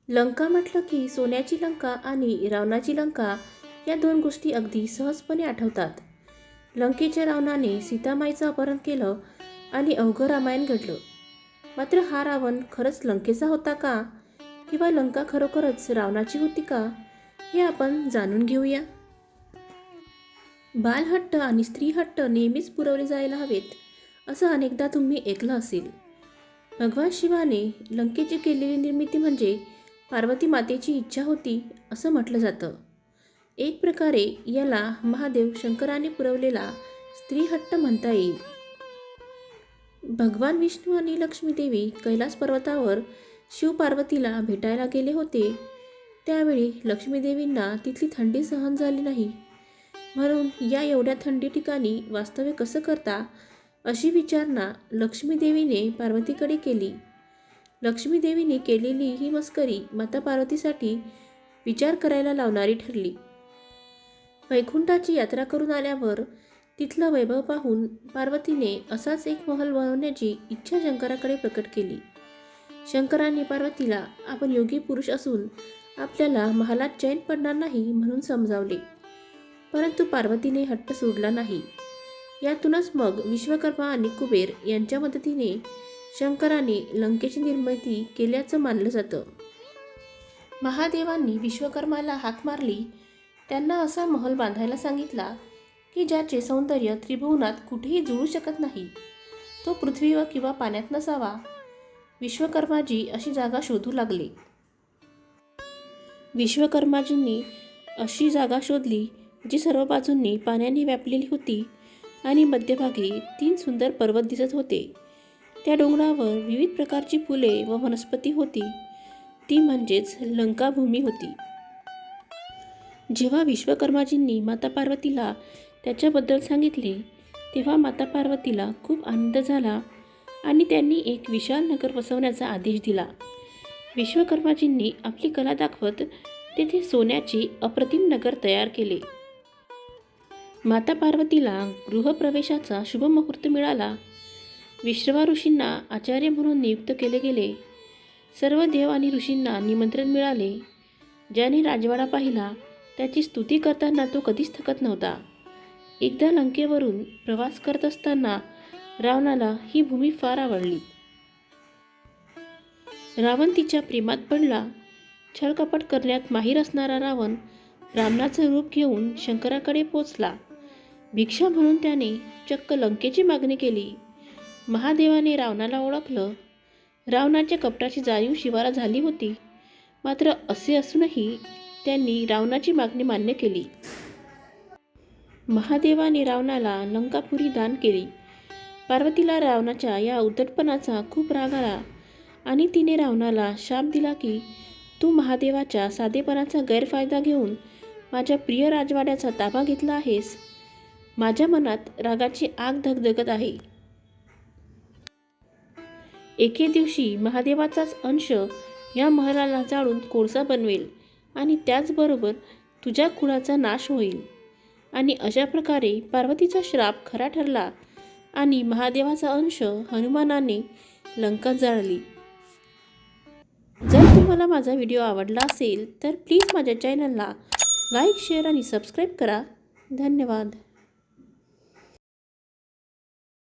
लंका म्हटलं की सोन्याची लंका आणि रावणाची लंका या दोन गोष्टी अगदी सहजपणे आठवतात. लंकेच्या रावणाने सीतामाईचं अपहरण केलं आणि अवघं रामायण घडलं. मात्र हा रावण खरंच लंकेचा होता का? किंवा लंका खरोखरच रावणाची होती का? हे आपण जाणून घेऊया. बालहट्ट आणि स्त्रीहट्ट नेहमीच पुरवले जायला हवेत असं अनेकदा तुम्ही ऐकलं असेल. भगवान शिवाने लंकेची केलेली निर्मिती म्हणजे पार्वती मातेची इच्छा होती असं म्हटलं जातं. एक प्रकारे याला महादेव शंकराने पुरवलेला स्त्रीहट्ट म्हणता येईल. भगवान विष्णू आणि लक्ष्मी देवी कैलास पर्वतावर शिव पार्वतीला भेटायला गेले होते. त्यावेळी लक्ष्मी देवींना तिथली थंडी सहन झाली नाही, म्हणून या एवढ्या थंडी ठिकाणी वास्तव्य कसं करता अशी विचारणा लक्ष्मी देवीने पार्वतीकडे केली. लक्ष्मी देवीने केलेली ही मस्करी माता पार्वतीसाठी विचार करायला लावणारी ठरली. वैकुंठाची यात्रा करून आल्यावर तिथलं वैभव पाहून पार्वतीने असाच एक महल बनवण्याची इच्छा शंकराकडे प्रकट केली. शंकराने पार्वतीला आपण योगी पुरुष असून आपल्याला महालात चैन पडणार नाही म्हणून समजावले, परंतु पार्वतीने हट्ट सोडला नाही. यातूनच मग विश्वकर्मा आणि कुबेर यांच्या मदतीने शंकराने लंकेची निर्मिती केल्याचं मानलं जातं. महादेवांनी विश्वकर्माला हाक मारली. त्यांना असा महल बांधायला सांगितला की ज्याचे सौंदर्य त्रिभुवनात कुठेही जुळू शकत नाही. तो पृथ्वीवर किंवा पाण्यात नसावा. विश्वकर्माजी अशी जागा शोधू लागले. विश्वकर्माजींनी अशी जागा शोधली जी सर्व बाजूंनी पाण्याने व्यापलेली होती आणि मध्यभागी 3 सुंदर पर्वत दिसत होते. त्या डोंगरावर विविध प्रकारची फुले व वनस्पती होती. ती म्हणजेच लंकाभूमी होती. जेव्हा विश्वकर्माजींनी माता पार्वतीला त्याच्याबद्दल सांगितले तेव्हा माता पार्वतीला खूप आनंद झाला आणि त्यांनी एक विशाल नगर वसवण्याचा आदेश दिला. विश्वकर्माजींनी आपली कला दाखवत तेथे सोन्याचे अप्रतिम नगर तयार केले. माता पार्वतीला गृहप्रवेशाचा शुभ मुहूर्त मिळाला. विश्रवा ऋषींना आचार्य म्हणून नियुक्त केले गेले. सर्व देव आणि ऋषींना निमंत्रण मिळाले. ज्याने राजवाडा पाहिला त्याची स्तुती करताना तो कधीच थकत नव्हता. एकदा लंकेवरून प्रवास करत असताना रावणाला ही भूमी फार आवडली. रावण तिच्या प्रेमात पडला. छळकपट करण्यात माहीर असणारा रावण रावणाचं रूप घेऊन शंकराकडे पोचला. भिक्षा म्हणून त्याने चक्क लंकेची मागणी केली. महादेवाने रावणाला ओळखलं. रावणाच्या कपटाची जाणीव शिवाला झाली होती. मात्र असे असूनही त्यांनी रावणाची मागणी मान्य केली. महादेवाने रावणाला लंकापुरी दान केली. पार्वतीला रावणाच्या या उद्धटपणाचा खूप राग आला आणि तिने रावणाला शाप दिला की तू महादेवाच्या साधेपणाचा गैरफायदा घेऊन माझ्या प्रिय राजवाड्याचा ताबा घेतला आहेस. माझ्या मनात रागाची आग धगधगत आहे. एके दिवशी महादेवाचाच अंश या महलाला जाळून कोळसा बनवेल आणि त्याचबरोबर तुझ्या कुळाचा नाश होईल. आणि अशा प्रकारे पार्वतीचा श्राप खरा ठरला आणि महादेवाचा अंश हनुमानाने लंका जाळली. जर तुम्हाला माझा व्हिडिओ आवडला असेल तर प्लीज माझ्या चॅनलला लाईक, शेअर आणि सबस्क्राईब करा. धन्यवाद.